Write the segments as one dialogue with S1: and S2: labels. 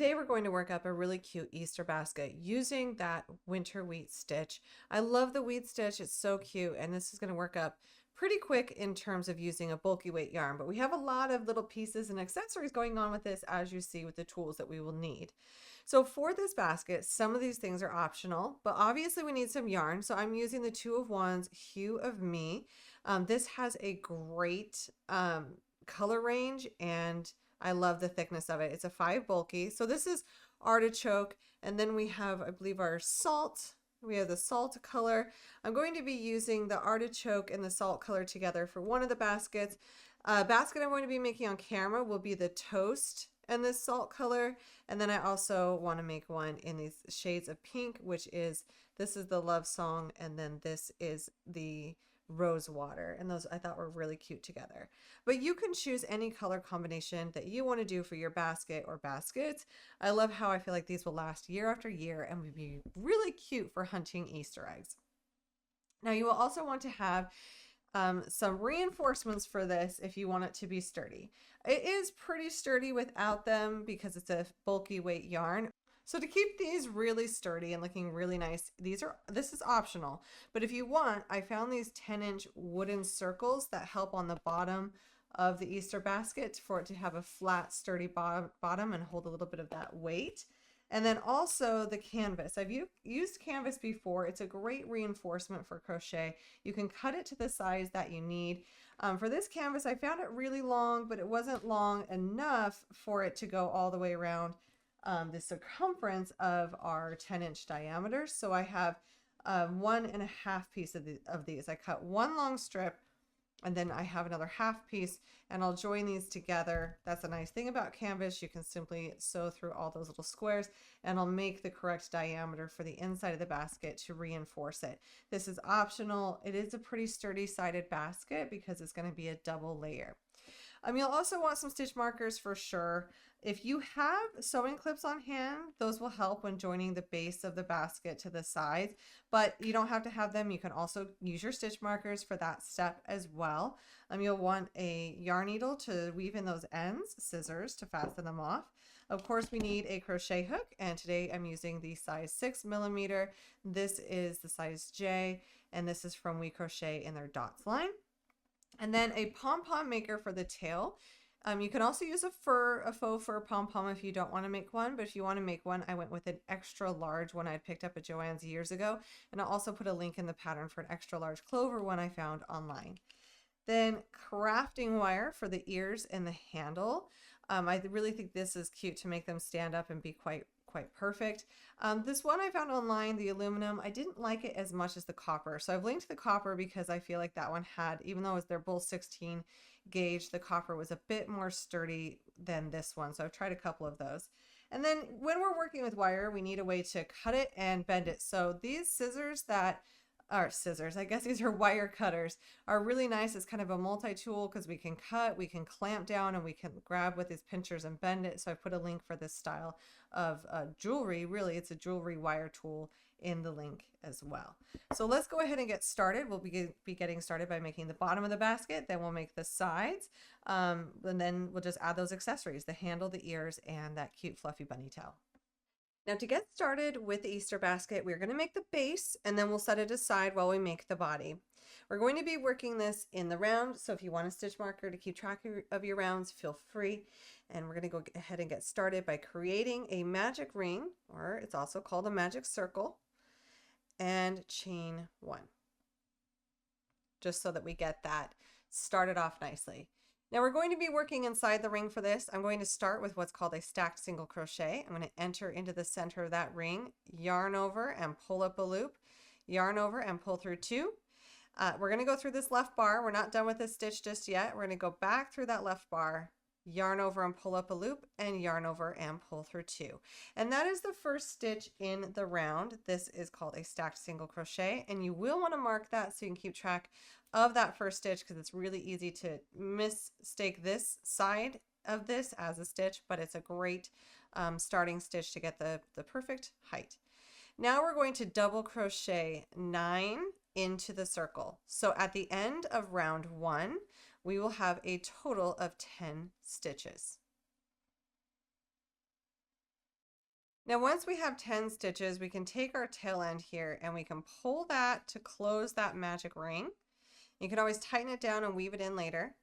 S1: Today we're going to work up a really cute Easter basket using that winter wheat stitch. I love the wheat stitch, it's so cute, and this is going to work up pretty quick in terms of using a bulky weight yarn, but we have a lot of little pieces and accessories going on with this, as you see with the tools that we will need. So for this basket, some of these things are optional, but obviously we need some yarn. So I'm using the 2 of Wands Hue of Me. This has a great color range, and I love the thickness of it. It's a 5 bulky. So this is artichoke, and then we have, I believe, our salt. We have the salt color. I'm going to be using the artichoke and the salt color together for one of the baskets. Basket I'm going to be making on camera will be the toast and this salt color. And then I also want to make one in these shades of pink, which is, this is the love song, and then this is the rose water, and those I thought were really cute together. But you can choose any color combination that you want to do for your basket or baskets. I love how I feel like these will last year after year and would be really cute for hunting Easter eggs. Now you will also want to have some reinforcements for this if you want it to be sturdy. It is pretty sturdy without them because it's a bulky weight yarn. So to keep these really sturdy and looking really nice, this is optional. But if you want, I found these 10-inch wooden circles that help on the bottom of the Easter basket for it to have a flat, sturdy bottom and hold a little bit of that weight. And then also the canvas. I've used canvas before. It's a great reinforcement for crochet. You can cut it to the size that you need. For this canvas, I found it really long, but it wasn't long enough for it to go all the way around the circumference of our 10-inch diameter. So I have 1.5 piece of these. I cut one long strip, and then I have another half piece, and I'll join these together. That's a nice thing about canvas. You can simply sew through all those little squares, and I'll make the correct diameter for the inside of the basket to reinforce it. This is optional. It is a pretty sturdy sided basket because it's going to be a double layer. You'll also want some stitch markers for sure. If you have sewing clips on hand, those will help when joining the base of the basket to the sides, but you don't have to have them. You can also use your stitch markers for that step as well. You'll want a yarn needle to weave in those ends, scissors to fasten them off. Of course, we need a crochet hook, and today I'm using the size 6mm. This is the size J, and this is from We Crochet in their dots line. And then a pom-pom maker for the tail. You can also use a faux fur pom-pom if you don't want to make one, but if you want to make one, I went with an extra large one I picked up at Joann's years ago, and I'll also put a link in the pattern for an extra large clover one I found online. Then crafting wire for the ears and the handle. I really think this is cute to make them stand up and be quite perfect. This one I found online, the aluminum, I didn't like it as much as the copper. So I've linked the copper because I feel like that one had, even though they're both 16 gauge, the copper was a bit more sturdy than this one. So I've tried a couple of those. And then when we're working with wire, we need a way to cut it and bend it. So these scissors I guess these are wire cutters, are really nice. It's kind of a multi-tool because we can cut, we can clamp down, and we can grab with these pinchers and bend it. So I put a link for this style of jewelry. Really, it's a jewelry wire tool in the link as well. So let's go ahead and get started. We'll be getting started by making the bottom of the basket, then we'll make the sides, and then we'll just add those accessories, the handle, the ears, and that cute fluffy bunny tail. Now to get started with the Easter basket, we're going to make the base, and then we'll set it aside while we make the body. We're going to be working this in the round, so if you want a stitch marker to keep track of your rounds, feel free. And we're going to go ahead and get started by creating a magic ring, or it's also called a magic circle, and chain 1, just so that we get that started off nicely. Now we're going to be working inside the ring for this. I'm going to start with what's called a stacked single crochet. I'm going to enter into the center of that ring, yarn over and pull up a loop, yarn over and pull through 2. We're going to go through this left bar. We're not done with this stitch just yet. We're going to go back through that left bar, yarn over and pull up a loop, and yarn over and pull through 2. And that is the first stitch in the round. This is called a stacked single crochet, and you will want to mark that so you can keep track of that first stitch, because it's really easy to mistake this side of this as a stitch, but it's a great starting stitch to get the perfect height. Now we're going to double crochet 9 into the circle. So at the end of round 1, we will have a total of 10 stitches. Now, once we have 10 stitches, we can take our tail end here and we can pull that to close that magic ring. You can always tighten it down and weave it in later.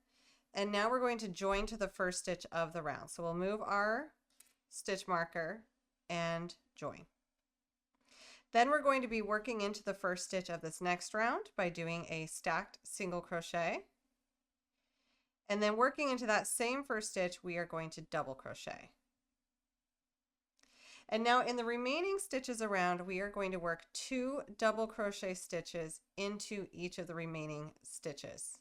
S1: And now we're going to join to the first stitch of the round. So we'll move our stitch marker and join. Then we're going to be working into the first stitch of this next round by doing a stacked single crochet. And then working into that same first stitch, we are going to double crochet. And now in the remaining stitches around, we are going to work 2 double crochet stitches into each of the remaining stitches.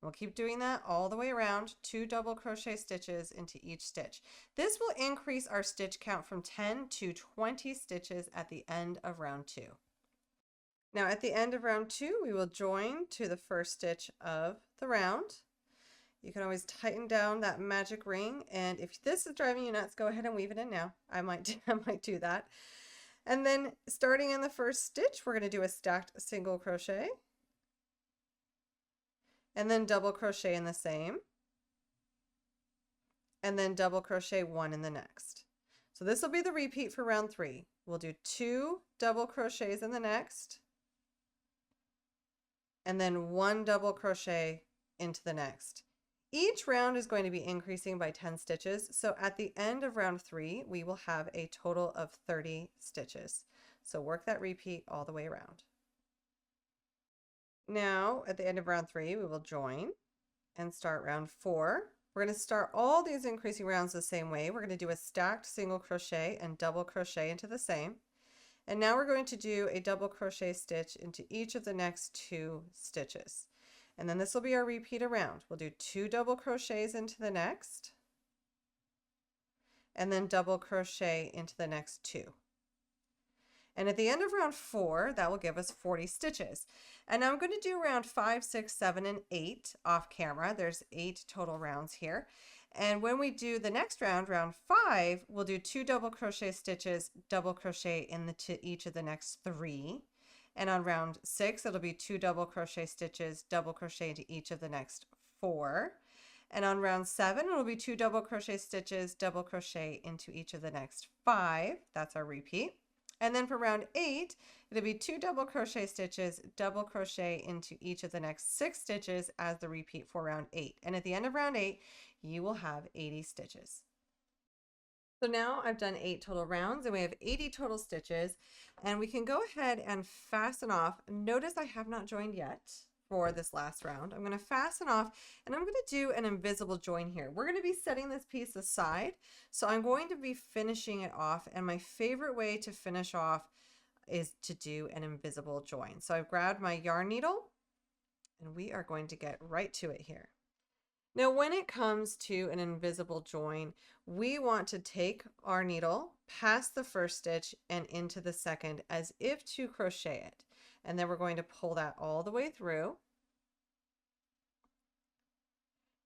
S1: We'll keep doing that all the way around, 2 double crochet stitches into each stitch. This will increase our stitch count from 10 to 20 stitches at the end of round 2. Now at the end of round 2, we will join to the first stitch of the round. You can always tighten down that magic ring, and if this is driving you nuts, go ahead and weave it in now. I might do that. And then starting in the first stitch, we're going to do a stacked single crochet, and then double crochet in the same, and then double crochet 1 in the next. So this will be the repeat for round 3. We'll do 2 double crochets in the next, and then 1 double crochet into the next. Each round is going to be increasing by 10 stitches, so at the end of round 3, we will have a total of 30 stitches. So work that repeat all the way around. Now, at the end of round 3, we will join and start round 4. We're going to start all these increasing rounds the same way. We're going to do a stacked single crochet and double crochet into the same. And now we're going to do a double crochet stitch into each of the next 2 stitches. And then this will be our repeat around. We'll do 2 double crochets into the next, and then double crochet into the next 2. And at the end of round 4, that will give us 40 stitches. And now I'm going to do round 5, 6, 7, and 8 off camera. There's 8 total rounds here. And when we do the next round, round 5, we'll do 2 double crochet stitches, double crochet into each of the next 3. And on round 6, it'll be 2 double crochet stitches, double crochet into each of the next 4. And on round 7, it'll be 2 double crochet stitches, double crochet into each of the next 5. That's our repeat. And then for round 8, it'll be 2 double crochet stitches, double crochet into each of the next 6 stitches as the repeat for round 8. And at the end of round 8, you will have 80 stitches. So now I've done 8 total rounds and we have 80 total stitches, and we can go ahead and fasten off. Notice I have not joined yet for this last round. I'm going to fasten off and I'm going to do an invisible join here. We're going to be setting this piece aside. So I'm going to be finishing it off, and my favorite way to finish off is to do an invisible join. So I've grabbed my yarn needle and we are going to get right to it here. Now, when it comes to an invisible join, we want to take our needle past the first stitch and into the second as if to crochet it. And then we're going to pull that all the way through.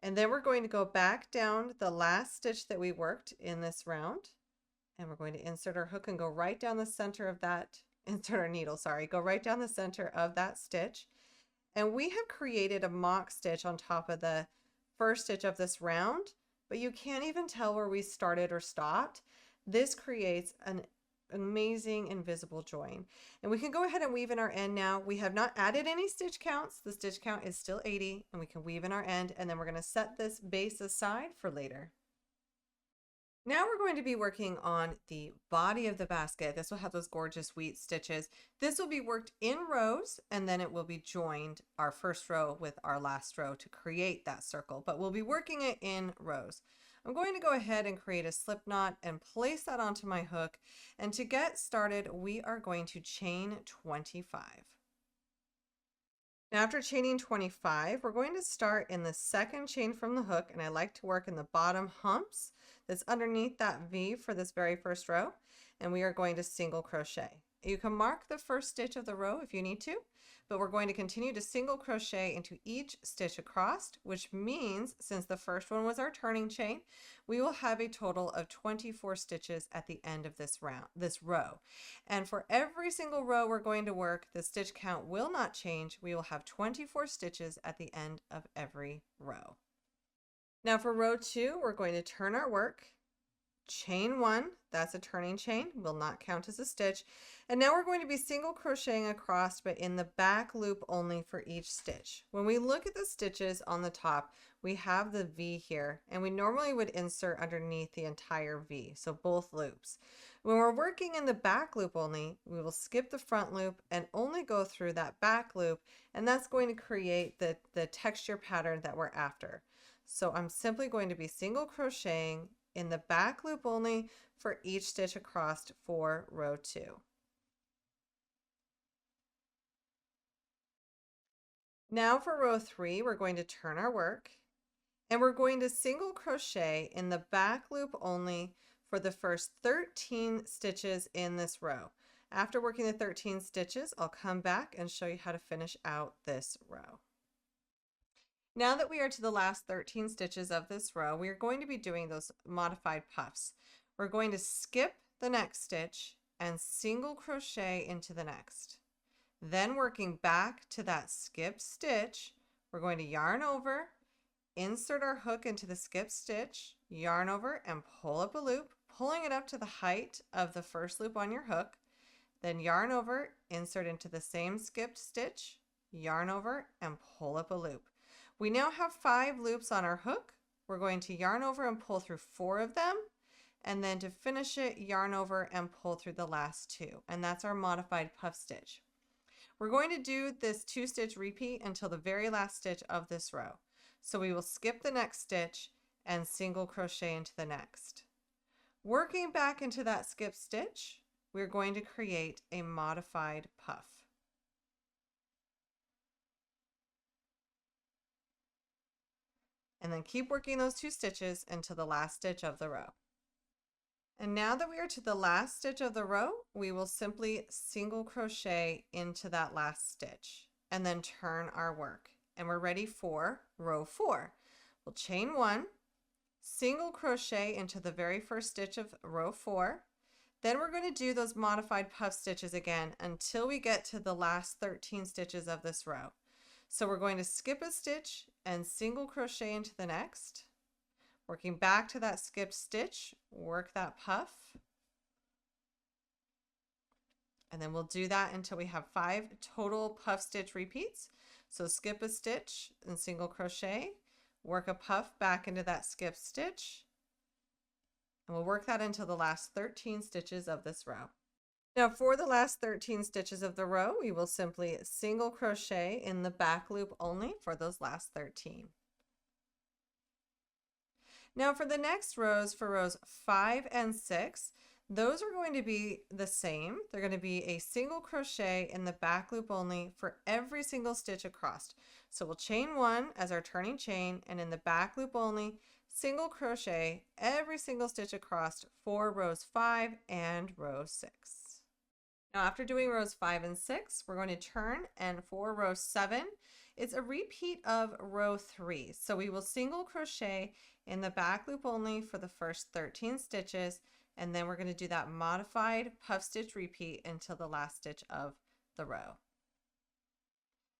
S1: And then we're going to go back down the last stitch that we worked in this round. And we're going to insert our hook and go right down the center of that, insert our needle, sorry, go right down the center of that stitch. And we have created a mock stitch on top of the first stitch of this round, but you can't even tell where we started or stopped. This creates an amazing invisible join. And we can go ahead and weave in our end now. We have not added any stitch counts. The stitch count is still 80, and we can weave in our end, and then we're going to set this base aside for later. Now we're going to be working on the body of the basket. This will have those gorgeous wheat stitches. This will be worked in rows, and then it will be joined, our first row with our last row, to create that circle, but we'll be working it in rows. I'm going to go ahead and create a slip knot and place that onto my hook. And to get started, we are going to chain 25. Now after chaining 25, we're going to start in the second chain from the hook, and I like to work in the bottom humps that's underneath that V for this very first row, and we are going to single crochet. You can mark the first stitch of the row if you need to, but we're going to continue to single crochet into each stitch across, which means since the first one was our turning chain, we will have a total of 24 stitches at the end of this row. And for every single row we're going to work, the stitch count will not change. We will have 24 stitches at the end of every row. Now for row 2, we're going to turn our work, chain 1, that's a turning chain, will not count as a stitch. And now we're going to be single crocheting across, but in the back loop only for each stitch. When we look at the stitches on the top, we have the V here, and we normally would insert underneath the entire V, so both loops. When we're working in the back loop only, we will skip the front loop and only go through that back loop, and that's going to create the texture pattern that we're after. So I'm simply going to be single crocheting in the back loop only for each stitch across for row 2. Now for row 3, we're going to turn our work and we're going to single crochet in the back loop only for the first 13 stitches in this row. After working the 13 stitches, I'll come back and show you how to finish out this row. Now that we are to the last 13 stitches of this row, we are going to be doing those modified puffs. We're going to skip the next stitch and single crochet into the next. Then working back to that skip stitch, we're going to yarn over, insert our hook into the skip stitch, yarn over and pull up a loop, pulling it up to the height of the first loop on your hook, then yarn over, insert into the same skipped stitch, yarn over and pull up a loop. We now have 5 loops on our hook. We're going to yarn over and pull through 4 of them, and then to finish it, yarn over and pull through the last 2, and that's our modified puff stitch. We're going to do this 2-stitch repeat until the very last stitch of this row. So we will skip the next stitch and single crochet into the next. Working back into that skip stitch, we're going to create a modified puff. And then keep working those 2 stitches until the last stitch of the row. And now that we are to the last stitch of the row, we will simply single crochet into that last stitch and then turn our work. And we're ready for row 4. We'll chain 1, single crochet into the very first stitch of row 4. Then we're going to do those modified puff stitches again until we get to the last 13 stitches of this row. So we're going to skip a stitch and single crochet into the next. Working back to that skipped stitch, work that puff. And then we'll do that until we have 5 total puff stitch repeats. So skip a stitch and single crochet, work a puff back into that skipped stitch, and we'll work that until the last 13 stitches of this row. Now for the last 13 stitches of the row, we will simply single crochet in the back loop only for those last 13. Now for the next rows, for rows 5 and 6, those are going to be the same. They're going to be a single crochet in the back loop only for every single stitch across. So we'll chain 1 as our turning chain, and in the back loop only, single crochet every single stitch across for rows 5 and row 6. Now after doing rows 5 and 6, we're going to turn, and for row 7, it's a repeat of row 3. So we will single crochet in the back loop only for the first 13 stitches, and then we're going to do that modified puff stitch repeat until the last stitch of the row.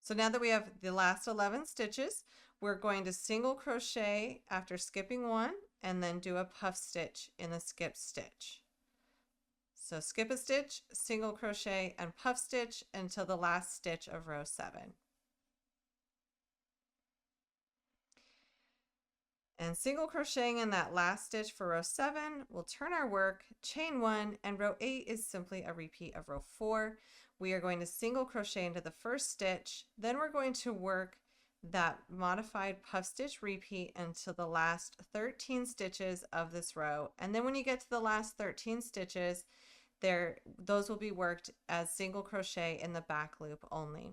S1: So now that we have the last 11 stitches, we're going to single crochet after skipping 1 and then do a puff stitch in the skip stitch. So skip a stitch, single crochet and puff stitch until the last stitch of row 7. And single crocheting in that last stitch for row 7, we'll turn our work, chain 1, and row 8 is simply a repeat of row 4. We are going to single crochet into the first stitch, then we're going to work that modified puff stitch repeat until the last 13 stitches of this row. And then when you get to the last 13 stitches, those will be worked as single crochet in the back loop only.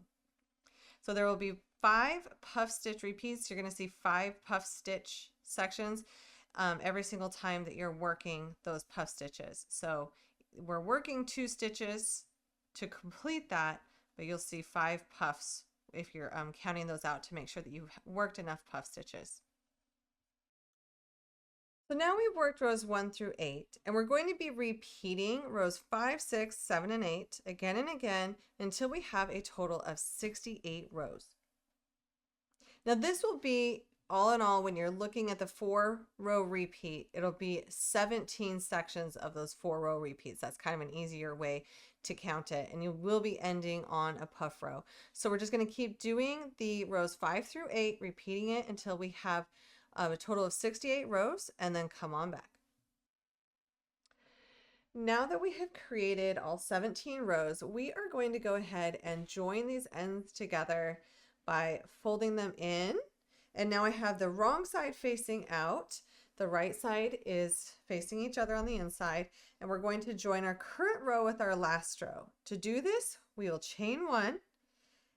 S1: So there will be 5 puff stitch repeats. You're going to see 5 puff stitch sections every single time that you're working those puff stitches. So we're working 2 stitches to complete that, but you'll see 5 puffs if you're counting those out to make sure that you've worked enough puff stitches. So now we've worked rows 1 through 8, and we're going to be repeating rows 5, 6, 7, and 8 again and again until we have a total of 68 rows. Now this will be all in all, when you're looking at the 4-row repeat, it'll be 17 sections of those 4-row repeats. That's kind of an easier way to count it. And you will be ending on a puff row. So we're just going to keep doing the rows 5 through 8, repeating it until we have a total of 68 rows, and then come on back. Now that we have created all 17 rows, we are going to go ahead and join these ends together by folding them in. And now I have the wrong side facing out. The right side is facing each other on the inside, and we're going to join our current row with our last row. To do this, we will chain 1,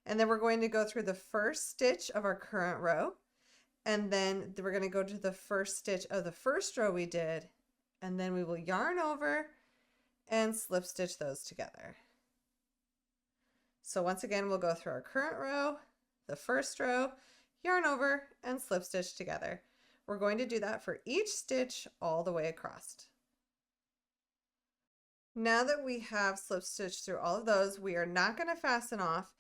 S1: and then we're going to go through the first stitch of our current row, and then we're going to go to the first stitch of the first row we did, and then we will yarn over and slip stitch those together. So once again, we'll go through our current row, the first row, yarn over, and slip stitch together. We're going to do that for each stitch all the way across. Now that we have slip stitched through all of those, we are not going to fasten off.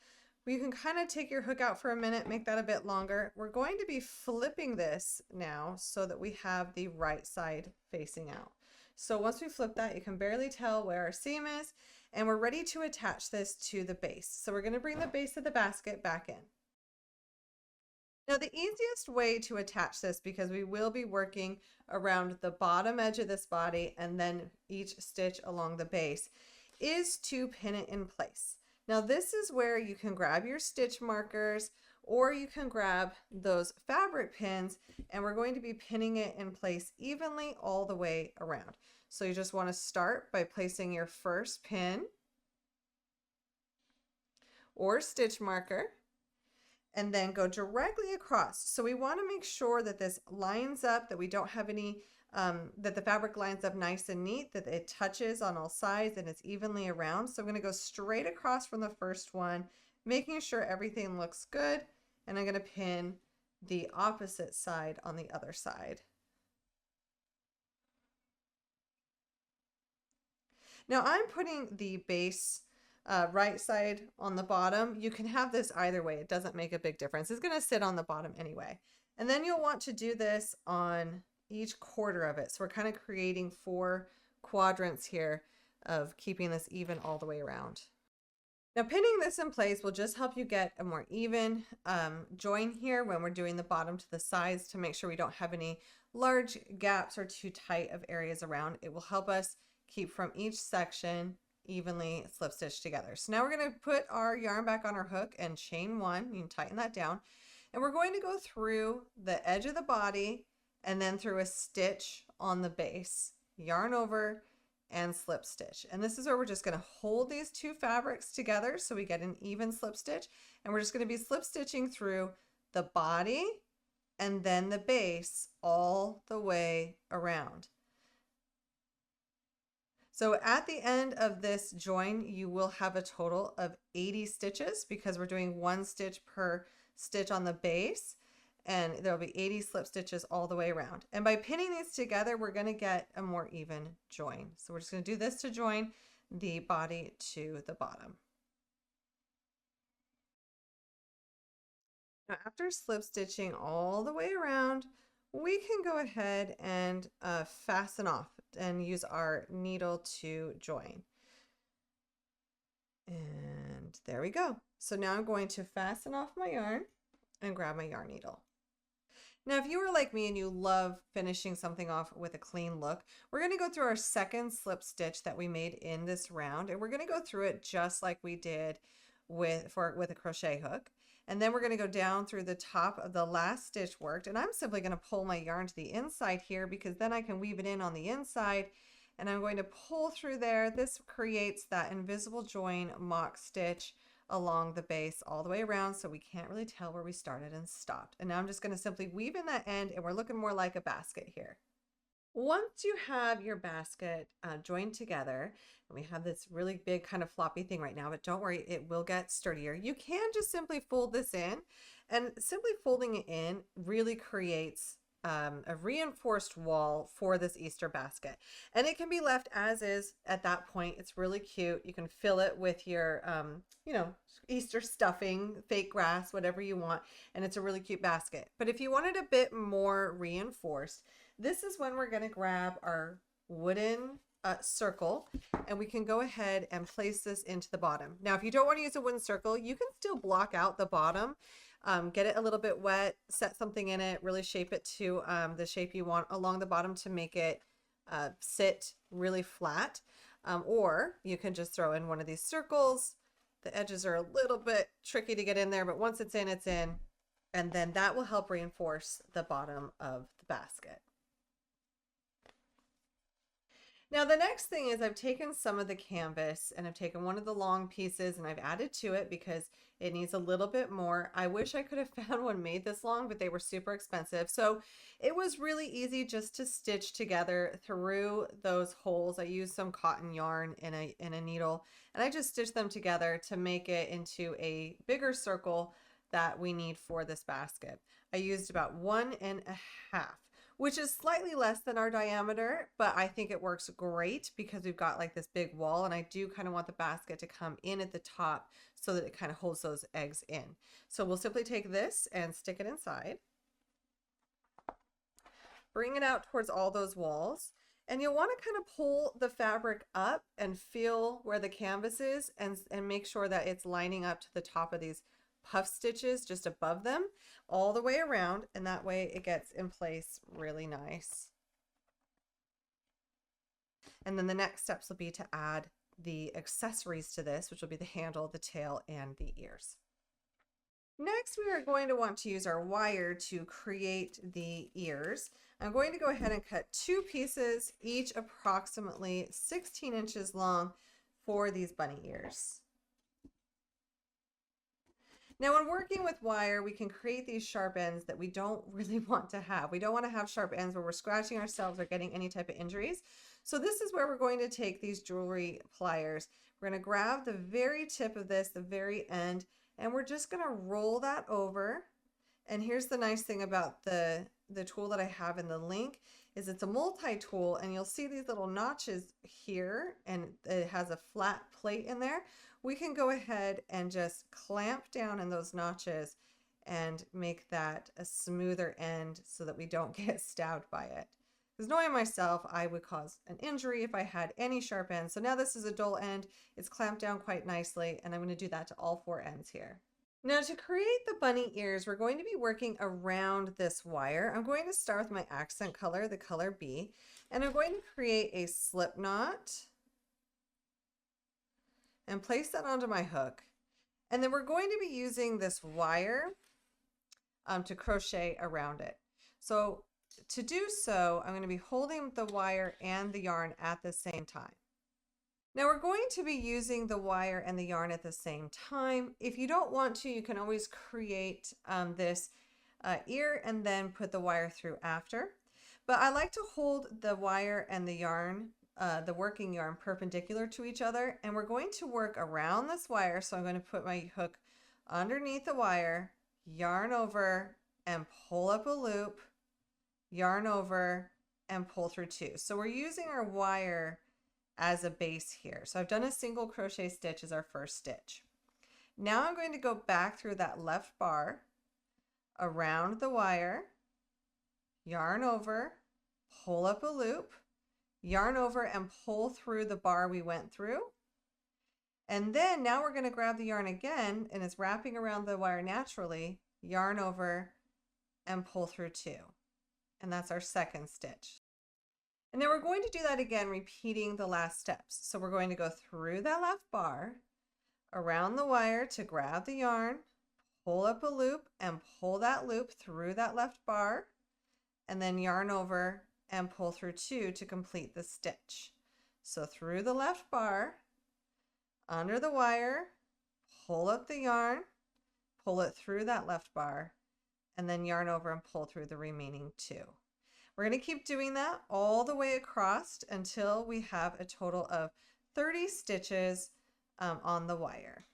S1: You can kind of take your hook out for a minute, make that a bit longer. We're going to be flipping this now so that we have the right side facing out. So once we flip that, you can barely tell where our seam is, and we're ready to attach this to the base. So we're going to bring the base of the basket back in. Now the easiest way to attach this, because we will be working around the bottom edge of this body and then each stitch along the base, is to pin it in place. Now this is where you can grab your stitch markers, or you can grab those fabric pins, and we're going to be pinning it in place evenly all the way around. So you just want to start by placing your first pin or stitch marker, and then go directly across. So we want to make sure that this lines up, that we don't have any, that the fabric lines up nice and neat, that it touches on all sides and it's evenly around. So I'm going to go straight across from the first one, making sure everything looks good. And I'm going to pin the opposite side on the other side. Now I'm putting the base right side on the bottom. You can have this either way. It doesn't make a big difference. It's going to sit on the bottom anyway. And then you'll want to do this on each quarter of it. So we're kind of creating 4 quadrants here of keeping this even all the way around. Now pinning this in place will just help you get a more even join here when we're doing the bottom to the sides, to make sure we don't have any large gaps or too tight of areas around. It will help us keep from each section evenly slip stitched together. So now we're going to put our yarn back on our hook and chain 1. You can tighten that down, and we're going to go through the edge of the body and then through a stitch on the base, yarn over, and slip stitch. And this is where we're just going to hold these 2 fabrics together so we get an even slip stitch, and we're just going to be slip stitching through the body and then the base all the way around. So at the end of this join, you will have a total of 80 stitches, because we're doing 1 stitch per stitch on the base, and there'll be 80 slip stitches all the way around. And by pinning these together, we're going to get a more even join. So we're just going to do this to join the body to the bottom. Now after slip stitching all the way around, we can go ahead and fasten off and use our needle to join. And there we go. So now I'm going to fasten off my yarn and grab my yarn needle. Now, if you were like me and you love finishing something off with a clean look, we're going to go through our second slip stitch that we made in this round, and we're going to go through it just like we did with a crochet hook. And then we're going to go down through the top of the last stitch worked, and I'm simply going to pull my yarn to the inside here, because then I can weave it in on the inside, and I'm going to pull through there. This creates that invisible join mock stitch along the base all the way around, so we can't really tell where we started and stopped. And now I'm just going to simply weave in that end, and we're looking more like a basket here. Once you have your basket joined together, and we have this really big kind of floppy thing right now, but don't worry, it will get sturdier. You can just simply fold this in, and simply folding it in really creates a reinforced wall for this Easter basket. And it can be left as is at that point. It's really cute. You can fill it with your, you know, Easter stuffing, fake grass, whatever you want. And it's a really cute basket. But if you wanted a bit more reinforced, this is when we're going to grab our wooden circle, and we can go ahead and place this into the bottom. Now, if you don't want to use a wooden circle, you can still block out the bottom, get it a little bit wet, set something in it, really shape it to the shape you want along the bottom to make it sit really flat. Or you can just throw in one of these circles. The edges are a little bit tricky to get in there, but once it's in, it's in. And then that will help reinforce the bottom of the basket. Now the next thing is I've taken some of the canvas and I've taken one of the long pieces and I've added to it because it needs a little bit more. I wish I could have found one made this long, but they were super expensive. So it was really easy just to stitch together through those holes. I used some cotton yarn in a needle, and I just stitched them together to make it into a bigger circle that we need for this basket. I used about 1.5, which is slightly less than our diameter, but I think it works great because we've got like this big wall, and I do kind of want the basket to come in at the top so that it kind of holds those eggs in. So we'll simply take this and stick it inside. Bring it out towards all those walls, and you'll want to kind of pull the fabric up and feel where the canvas is and make sure that it's lining up to the top of these puff stitches just above them all the way around, and that way it gets in place really nice. And then the next steps will be to add the accessories to this, which will be the handle, the tail, and the ears. Next, we are going to want to use our wire to create the ears. I'm going to go ahead and cut 2 pieces, each approximately 16 inches long, for these bunny ears. Now, when working with wire, we can create these sharp ends that we don't really want to have. We don't want to have sharp ends where we're scratching ourselves or getting any type of injuries. So this is where we're going to take these jewelry pliers. We're going to grab the very tip of this, the very end, and we're just going to roll that over. And here's the nice thing about the tool that I have in the link is it's a multi-tool, and you'll see these little notches here, and it has a flat plate in there. We can go ahead and just clamp down in those notches and make that a smoother end so that we don't get stabbed by it. Because knowing myself, I would cause an injury if I had any sharp ends. So now this is a dull end. It's clamped down quite nicely, and I'm going to do that to all 4 ends here. Now, to create the bunny ears, we're going to be working around this wire. I'm going to start with my accent color, the color B, and I'm going to create a slip knot and place that onto my hook. And then we're going to be using this wire to crochet around it. So to do so, I'm going to be holding the wire and the yarn at the same time. Now we're going to be using the wire and the yarn at the same time. If you don't want to, you can always create this ear and then put the wire through after. But I like to hold the wire and the yarn, the working yarn, perpendicular to each other, and we're going to work around this wire. So I'm going to put my hook underneath the wire, yarn over and pull up a loop, yarn over and pull through 2. So we're using our wire as a base here. So I've done a single crochet stitch as our first stitch. Now I'm going to go back through that left bar, around the wire, yarn over, pull up a loop, yarn over and pull through the bar we went through. And then now we're going to grab the yarn again, and it's wrapping around the wire naturally, yarn over and pull through 2. And that's our second stitch. And then we're going to do that again, repeating the last steps. So we're going to go through that left bar, around the wire to grab the yarn, pull up a loop and pull that loop through that left bar, and then yarn over and pull through 2 to complete the stitch. So through the left bar, under the wire, pull up the yarn, pull it through that left bar, and then yarn over and pull through the remaining 2. We're going to keep doing that all the way across until we have a total of 30 stitches on the wire.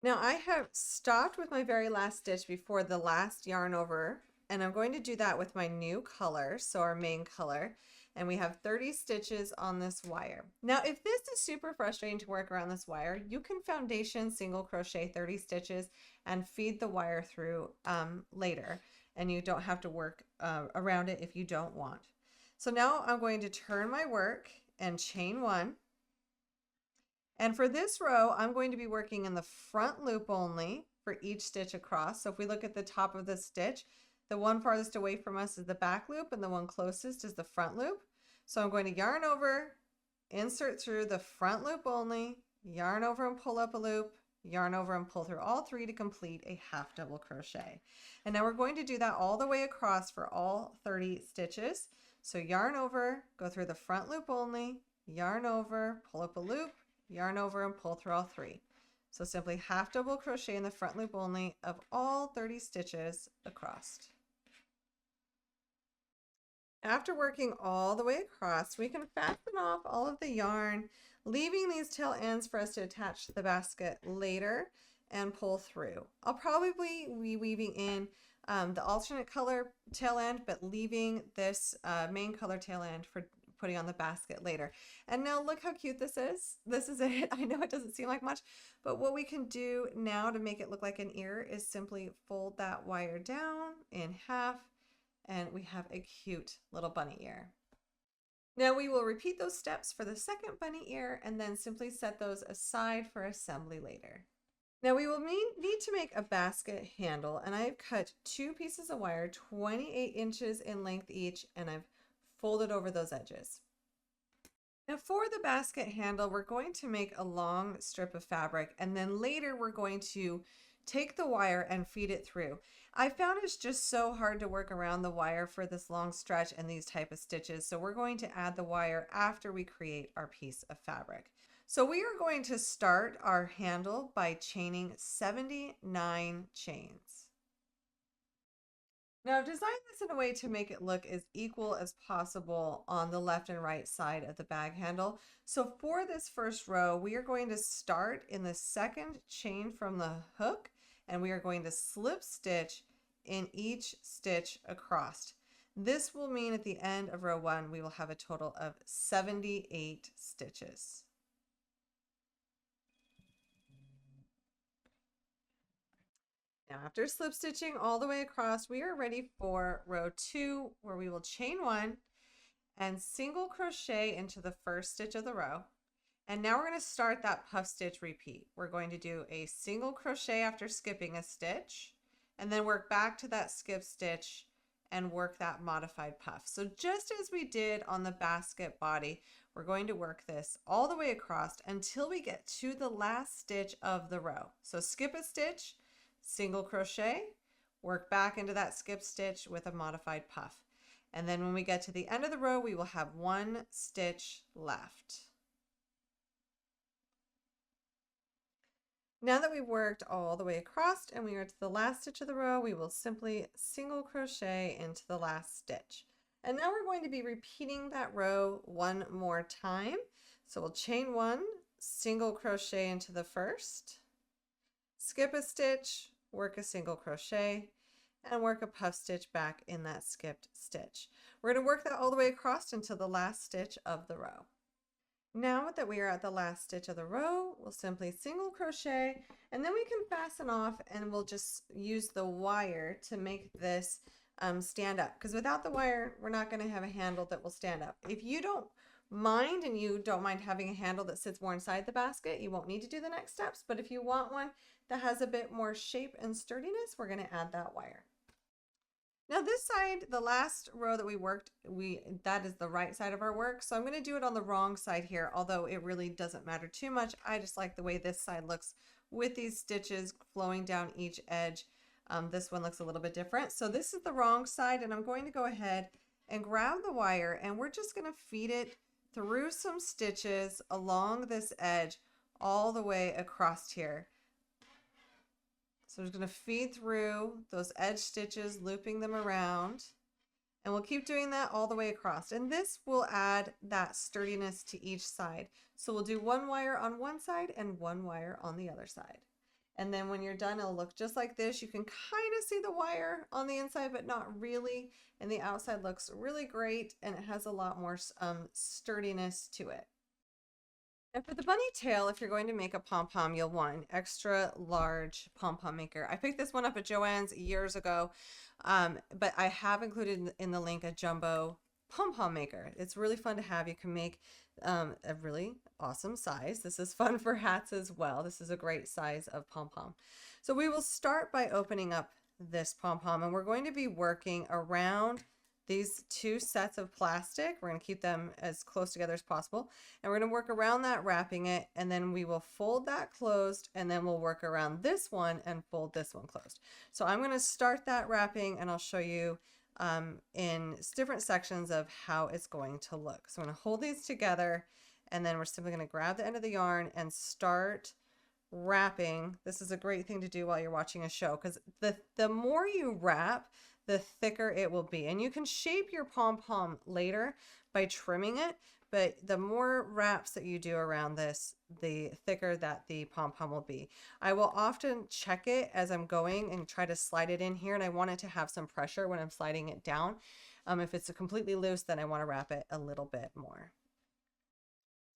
S1: Now I have stopped with my very last stitch before the last yarn over, and I'm going to do that with my new color, so our main color, and we have 30 stitches on this wire. Now if this is super frustrating to work around this wire, you can foundation single crochet 30 stitches and feed the wire through later, and you don't have to work around it if you don't want. So now I'm going to turn my work and chain one. And for this row, I'm going to be working in the front loop only for each stitch across. So if we look at the top of the stitch, the one farthest away from us is the back loop and the one closest is the front loop. So I'm going to yarn over, insert through the front loop only, yarn over and pull up a loop, yarn over and pull through all three to complete a half double crochet. And now we're going to do that all the way across for all 30 stitches. So yarn over, go through the front loop only, yarn over, pull up a loop, yarn over and pull through all three. So simply half double crochet in the front loop only of all 30 stitches across. After working all the way across, we can fasten off all of the yarn, leaving these tail ends for us to attach to the basket later and pull through. I'll probably be weaving in the alternate color tail end, but leaving this main color tail end for putting on the basket later. And now look how cute this is. This is it. I know it doesn't seem like much, but what we can do now to make it look like an ear is simply fold that wire down in half, and we have a cute little bunny ear. Now we will repeat those steps for the second bunny ear and then simply set those aside for assembly later. Now we will need to make a basket handle, and I've cut 2 pieces of wire 28 inches in length each, and I've folded over those edges. Now for the basket handle, we're going to make a long strip of fabric, and then later we're going to take the wire and feed it through. I found it's just so hard to work around the wire for this long stretch and these type of stitches, so we're going to add the wire after we create our piece of fabric. So we are going to start our handle by chaining 79 chains. Now I've designed this in a way to make it look as equal as possible on the left and right side of the bag handle. So for this first row, we are going to start in the second chain from the hook, and we are going to slip stitch in each stitch across. This will mean at the end of row 1, we will have a total of 78 stitches. Now after slip stitching all the way across, we are ready for row 2, where we will chain 1 and single crochet into the first stitch of the row. And now we're going to start that puff stitch repeat. We're going to do a single crochet after skipping a stitch, and then work back to that skip stitch and work that modified puff. So just as we did on the basket body, we're going to work this all the way across until we get to the last stitch of the row. So skip a stitch, single crochet, work back into that skip stitch with a modified puff. And then when we get to the end of the row, we will have 1 stitch left. Now that we've worked all the way across and we are to the last stitch of the row, we will simply single crochet into the last stitch. And now we're going to be repeating that row 1 more time. So we'll chain 1, single crochet into the first, skip a stitch, work a single crochet, and work a puff stitch back in that skipped stitch. We're going to work that all the way across until the last stitch of the row. Now that we are at the last stitch of the row, we'll simply single crochet, and then we can fasten off, and we'll just use the wire to make this stand up, because without the wire we're not going to have a handle that will stand up. If you don't mind and you don't mind having a handle that sits more inside the basket, you won't need to do the next steps, but if you want one that has a bit more shape and sturdiness, we're going to add that wire. Now this side, the last row that we worked, that is the right side of our work. So I'm going to do it on the wrong side here, although it really doesn't matter too much. I just like the way this side looks with these stitches flowing down each edge. This one looks a little bit different. So this is the wrong side, and I'm going to go ahead and grab the wire, and we're just going to feed it through some stitches along this edge all the way across here. So we're going to feed through those edge stitches, looping them around, and we'll keep doing that all the way across. And this will add that sturdiness to each side. So we'll do 1 wire on one side and 1 wire on the other side. And then when you're done, it'll look just like this. You can kind of see the wire on the inside, but not really. And the outside looks really great, and it has a lot more sturdiness to it. And for the bunny tail, if you're going to make a pom-pom, you'll want an extra large pom-pom maker. I picked this one up at Joann's years ago, but I have included in the link a jumbo pom-pom maker. It's really fun to have. You can make a really awesome size. This is fun for hats as well. This is a great size of pom-pom. So we will start by opening up this pom-pom, and we're going to be working around these two sets of plastic. We're going to keep them as close together as possible, and we're going to work around that, wrapping it, and then we will fold that closed, and then we'll work around this one and fold this one closed. So I'm going to start that wrapping, and I'll show you in different sections of how it's going to look. So I'm going to hold these together, and then we're simply going to grab the end of the yarn and start wrapping. This is a great thing to do while you're watching a show, because the more you wrap, the thicker it will be. And you can shape your pom-pom later by trimming it, but the more wraps that you do around this, the thicker that the pom-pom will be. I will often check it as I'm going and try to slide it in here, and I want it to have some pressure when I'm sliding it down. If it's completely loose, then I want to wrap it a little bit more.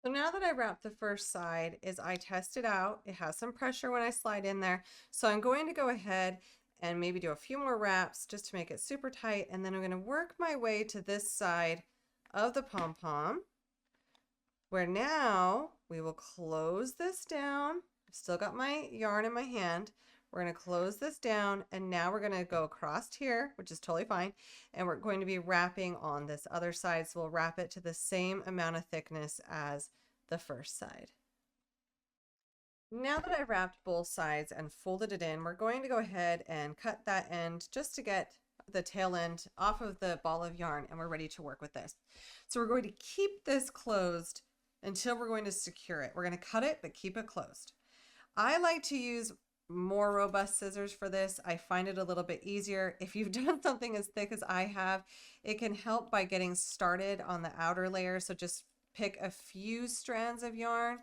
S1: So now that I wrapped the first side, I test it out. It has some pressure when I slide in there. So I'm going to go ahead and maybe do a few more wraps just to make it super tight. And then I'm going to work my way to this side of the pom-pom, where now we will close this down. I've still got my yarn in my hand. We're going to close this down, and now we're going to go across here, which is totally fine. And we're going to be wrapping on this other side. So we'll wrap it to the same amount of thickness as the first side. Now that I've wrapped both sides and folded it in, we're going to go ahead and cut that end just to get the tail end off of the ball of yarn, and we're ready to work with this. So we're going to keep this closed until we're going to secure it. We're going to cut it, but keep it closed. I like to use more robust scissors for this. I find it a little bit easier. If you've done something as thick as I have, it can help by getting started on the outer layer. So just pick a few strands of yarn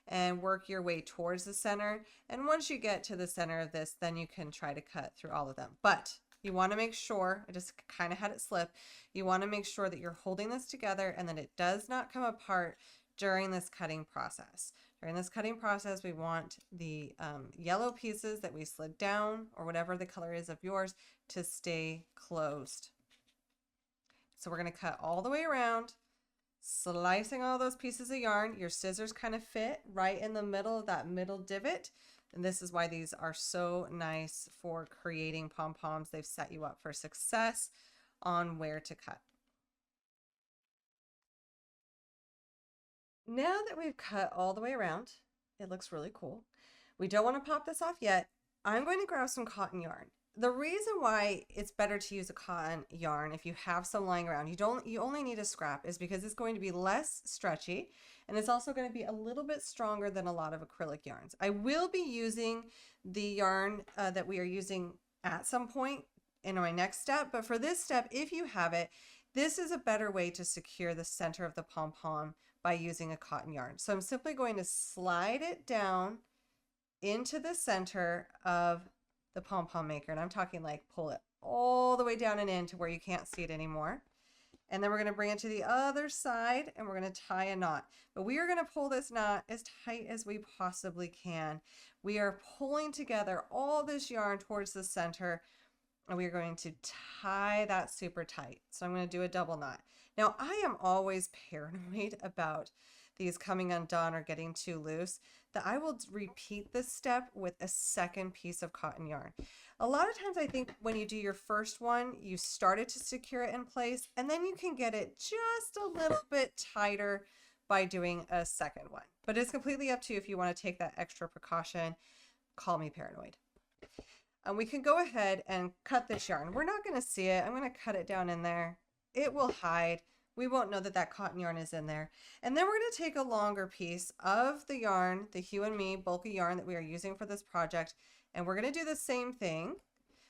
S1: and work your way towards the center. And once you get to the center of this, then you can try to cut through all of them. But you want to make sure, I just kind of had it slip, you want to make sure that you're holding this together and that it does not come apart during this cutting process. During this cutting process, we want the yellow pieces that we slid down, or whatever the color is of yours, to stay closed. So we're going to cut all the way around, slicing all those pieces of yarn. Your scissors kind of fit right in the middle of that middle divot. And this is why these are so nice for creating pom-poms. They've set you up for success on where to cut. Now that we've cut all the way around, it looks really cool. We don't want to pop this off yet. I'm going to grab some cotton yarn. The reason why it's better to use a cotton yarn if you have some lying around, you only need a scrap, is because it's going to be less stretchy, and it's also going to be a little bit stronger than a lot of acrylic yarns. I will be using the yarn that we are using at some point in my next step, but for this step, if you have it, this is a better way to secure the center of the pom-pom by using a cotton yarn. So I'm simply going to slide it down into the center of the pom-pom maker, and I'm talking like pull it all the way down and in to where you can't see it anymore. And then we're going to bring it to the other side, and we're going to tie a knot. But we are going to pull this knot as tight as we possibly can. We are pulling together all this yarn towards the center, and we are going to tie that super tight. So I'm going to do a double knot. Now, I am always paranoid about these coming undone or getting too loose, that I will repeat this step with a second piece of cotton yarn. A lot of times I think when you do your first one, you started to secure it in place, and then you can get it just a little bit tighter by doing a second one. But it's completely up to you if you want to take that extra precaution. Call me paranoid. And we can go ahead and cut this yarn. We're not going to see it. I'm going to cut it down in there. It will hide. We won't know that that cotton yarn is in there. And then we're going to take a longer piece of the yarn, the Hue and Me bulky yarn that we are using for this project, and we're going to do the same thing,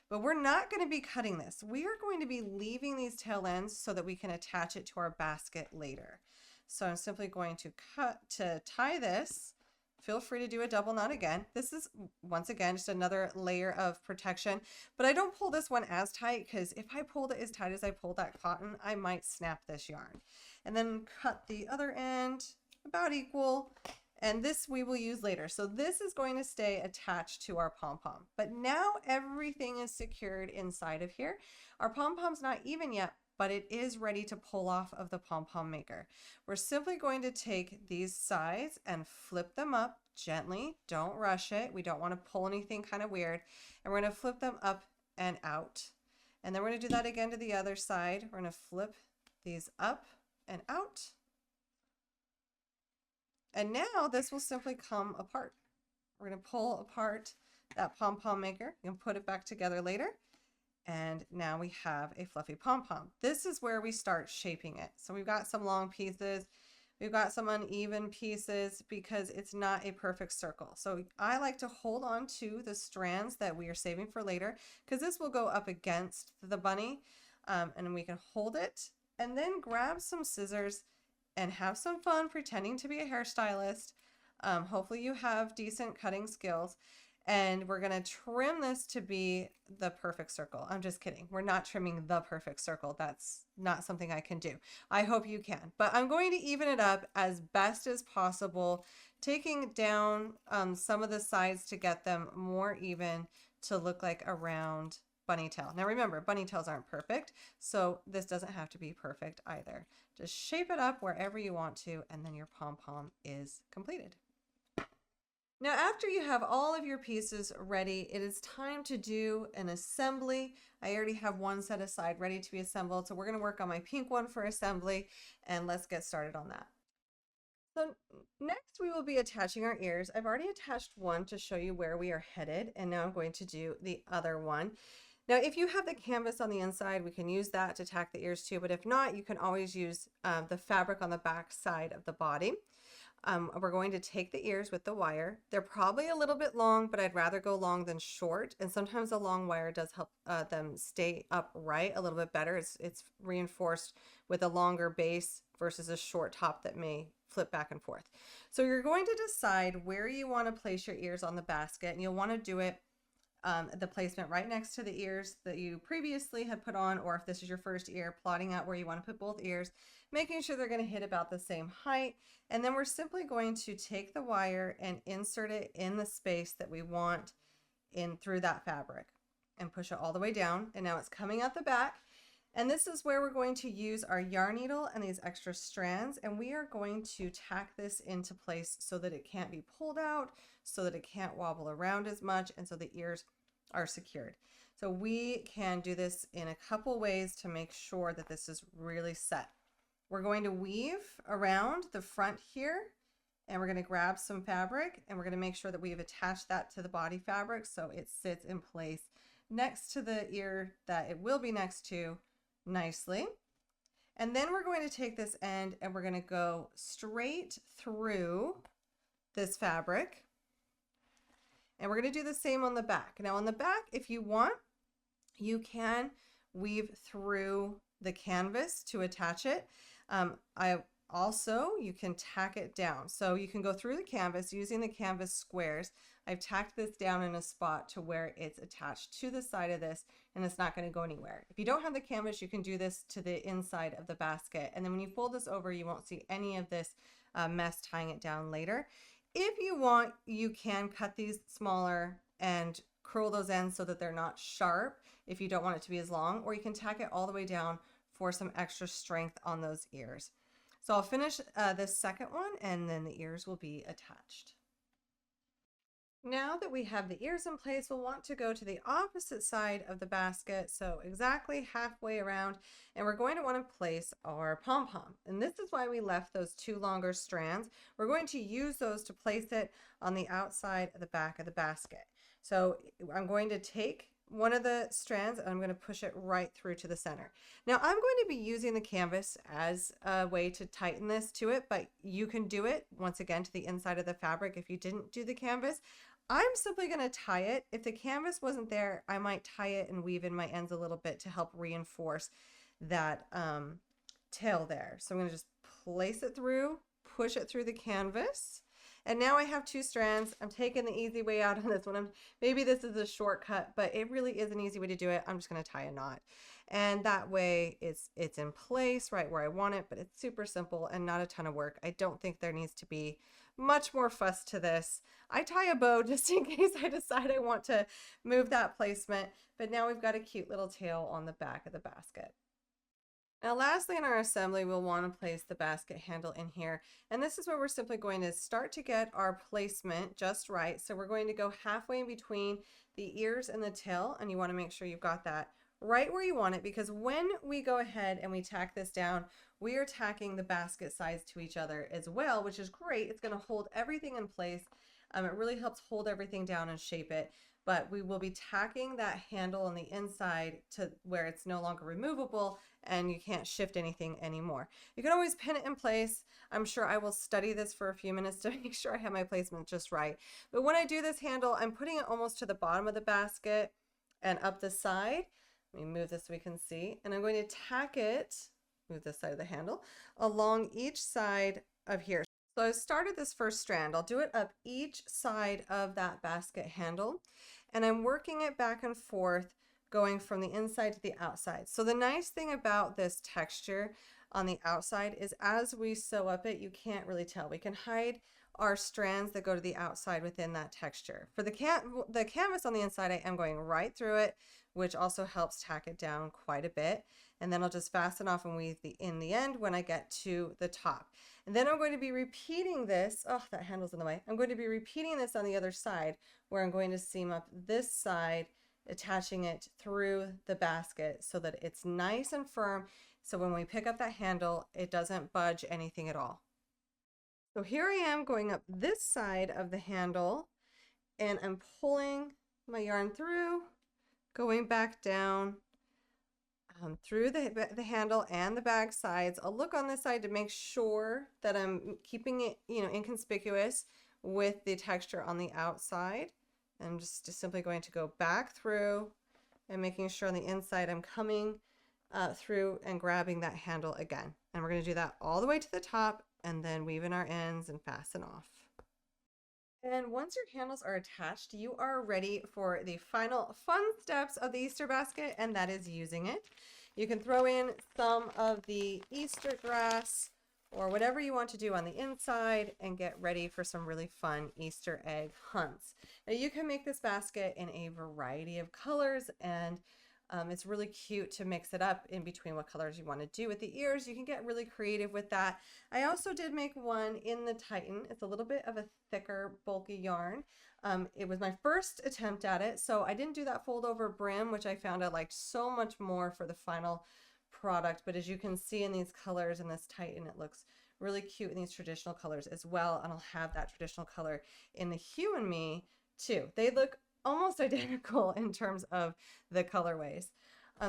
S1: but we're not going to be cutting this. We are going to be leaving these tail ends so that we can attach it to our basket later. So I'm simply going to tie this feel free to do a double knot again. This is, once again, just another layer of protection, but I don't pull this one as tight because if I pulled it as tight as I pulled that cotton, I might snap this yarn. And then cut the other end about equal, and this we will use later. So this is going to stay attached to our pom-pom, but now everything is secured inside of here. Our pom-pom's not even yet, but it is ready to pull off of the pom-pom maker. We're simply going to take these sides and flip them up gently. Don't rush it. We don't want to pull anything kind of weird. And we're going to flip them up and out. And then we're going to do that again to the other side. We're going to flip these up and out. And now this will simply come apart. We're going to pull apart that pom-pom maker. You can put it back together later. And now we have a fluffy pom-pom. This is where we start shaping it. So we've got some long pieces, we've got some uneven pieces because it's not a perfect circle. So I like to hold on to the strands that we are saving for later because this will go up against the bunny, and we can hold it and then grab some scissors and have some fun pretending to be a hairstylist. Hopefully you have decent cutting skills. And we're gonna trim this to be the perfect circle. I'm just kidding. We're not trimming the perfect circle. That's not something I can do. I hope you can. But I'm going to even it up as best as possible, taking down some of the sides to get them more even to look like a round bunny tail. Now remember, bunny tails aren't perfect, so this doesn't have to be perfect either. Just shape it up wherever you want to, and then your pom-pom is completed. Now, after you have all of your pieces ready, it is time to do an assembly. I already have one set aside ready to be assembled, so we're going to work on my pink one for assembly, and let's get started on that. So next we will be attaching our ears. I've already attached one to show you where we are headed, and now I'm going to do the other one. Now, if you have the canvas on the inside, we can use that to tack the ears to, but if not, you can always use the fabric on the back side of the body. We're going to take the ears with the wire. They're probably a little bit long, but I'd rather go long than short. And sometimes a long wire does help them stay upright a little bit better. It's reinforced with a longer base versus a short top that may flip back and forth. So you're going to decide where you want to place your ears on the basket, and you'll want to do it the placement right next to the ears that you previously had put on, or if this is your first ear, plotting out where you want to put both ears, making sure they're going to hit about the same height. And then we're simply going to take the wire and insert it in the space that we want in through that fabric and push it all the way down. And now it's coming out the back. And this is where we're going to use our yarn needle and these extra strands, and we are going to tack this into place so that it can't be pulled out, so that it can't wobble around as much, and so the ears are secured. So we can do this in a couple ways to make sure that this is really set. We're going to weave around the front here, and we're going to grab some fabric, and we're going to make sure that we've attached that to the body fabric so it sits in place next to the ear that it will be next to nicely. And then we're going to take this end and we're going to go straight through this fabric, and we're going to do the same on the back. Now on the back, if you want, you can weave through the canvas to attach it. You can tack it down. So you can go through the canvas using the canvas squares. I've tacked this down in a spot to where it's attached to the side of this, and it's not going to go anywhere. If you don't have the canvas, you can do this to the inside of the basket. And then when you fold this over, you won't see any of this mess tying it down later. If you want, you can cut these smaller and curl those ends so that they're not sharp if you don't want it to be as long, or you can tack it all the way down for some extra strength on those ears. So I'll finish this second one, and then the ears will be attached. Now that we have the ears in place, we'll want to go to the opposite side of the basket, so exactly halfway around, and we're going to want to place our pom-pom. And this is why we left those two longer strands. We're going to use those to place it on the outside of the back of the basket. So I'm going to take one of the strands and I'm going to push it right through to the center. Now I'm going to be using the canvas as a way to tighten this to it, but you can do it once again to the inside of the fabric if you didn't do the canvas. I'm simply going to tie it. If the canvas wasn't there, I might tie it and weave in my ends a little bit to help reinforce that tail there. So I'm going to just place it through, push it through the canvas, And now I have 2 strands. I'm taking the easy way out on this one. Maybe this is a shortcut, but it really is an easy way to do it. I'm just going to tie a knot. And that way it's in place right where I want it, but it's super simple and not a ton of work. I don't think there needs to be much more fuss to this. I tie a bow just in case I decide I want to move that placement, but now we've got a cute little tail on the back of the basket. Now lastly in our assembly, we'll want to place the basket handle in here. And this is where we're simply going to start to get our placement just right. So we're going to go halfway in between the ears and the tail, and you want to make sure you've got that right where you want it, because when we go ahead and we tack this down, we are tacking the basket sides to each other as well, which is great. It's going to hold everything in place. It really helps hold everything down and shape it. But we will be tacking that handle on the inside to where it's no longer removable and you can't shift anything anymore. You can always pin it in place. I'm sure I will study this for a few minutes to make sure I have my placement just right. But when I do this handle, I'm putting it almost to the bottom of the basket and up the side. Let me move this so we can see. And I'm going to tack it, move this side of the handle, along each side of here. So I started this first strand. I'll do it up each side of that basket handle, and I'm working it back and forth, going from the inside to the outside. So the nice thing about this texture on the outside is as we sew up it, you can't really tell. We can hide our strands that go to the outside within that texture. For the canvas on the inside, I am going right through it, which also helps tack it down quite a bit. And then I'll just fasten off and weave in the end when I get to the top. And then I'm going to be repeating this. Oh, that handle's in the way. I'm going to be repeating this on the other side, where I'm going to seam up this side, attaching it through the basket so that it's nice and firm. So when we pick up that handle, it doesn't budge anything at all. So here I am going up this side of the handle, and I'm pulling my yarn through, going back down through the handle and the bag sides. I'll look on this side to make sure that I'm keeping it, inconspicuous with the texture on the outside. I'm just simply going to go back through and making sure on the inside I'm coming through and grabbing that handle again. And we're going to do that all the way to the top, and then weave in our ends and fasten off. And once your handles are attached, you are ready for the final fun steps of the Easter basket, and that is using it. You can throw in some of the Easter grass or whatever you want to do on the inside and get ready for some really fun Easter egg hunts. Now you can make this basket in a variety of colors, and it's really cute to mix it up in between what colors you want to do with the ears. You can get really creative with that. I also did make one in the Titan. It's a little bit of a thicker, bulky yarn. It was my first attempt at it, so I didn't do that fold over brim, which I found I liked so much more for the final product. But as you can see in these colors in this Titan, it looks really cute in these traditional colors as well. And I'll have that traditional color in the Hue and Me too. They look almost identical in terms of the colorways.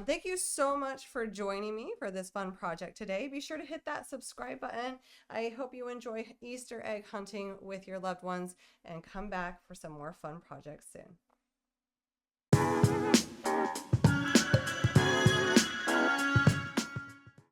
S1: Thank you so much for joining me for this fun project today. Be sure to hit that subscribe button. I hope you enjoy Easter egg hunting with your loved ones, and come back for some more fun projects soon.